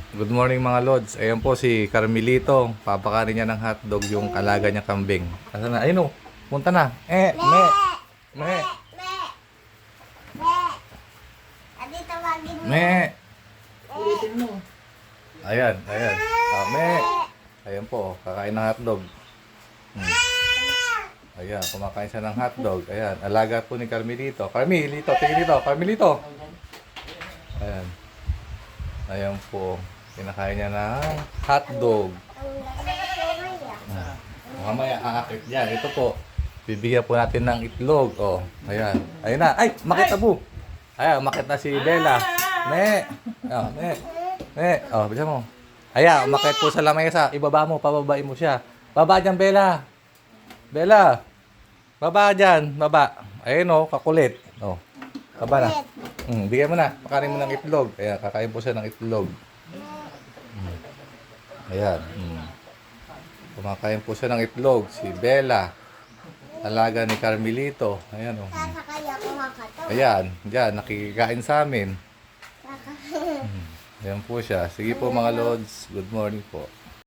Good morning mga Lods. Ayan po si Carmelito. Papakain niya ng hotdog yung alaga niya kambing. Asa na? Ayun o. Punta na. Me. Me. Adi tawagin mo. Me. Ulitin mo. Ayan. Me. Ayan po. Kakain ng hotdog. Ayan. Kumakain siya ng hotdog. Ayan. Alaga po ni Carmelito. Carmelito. Tingin dito. Carmelito. Ayan. Ayan po. Kinakain niya ng hotdog. Mamaya aakit yan. Ito po. Bibigyan po natin ng itlog. Oh, ayan. Ayun na. Ay, makita po. Ayan, umakit na si Bella. Me. Oh, me. Me. Oh, bisa mo. Ayan, umakit po sa lamesa. Ibaba mo, pababain mo siya. Baba dyan, Bella. Bella. Baba dyan. Baba. Ayun oh, kakulit. Oh. Baba na. Bigyan mo na. Pakain mo ng itlog. Ayan, kakain po siya ng itlog. Ayan. Kumakain po siya ng itlog. Si Bella. Alaga ni Carmelito. Ayan o. Sasakaya ko makataw. Ayan. Diyan. Nakikikain sa amin. Ayan po siya. Sige po mga Lods. Good morning po.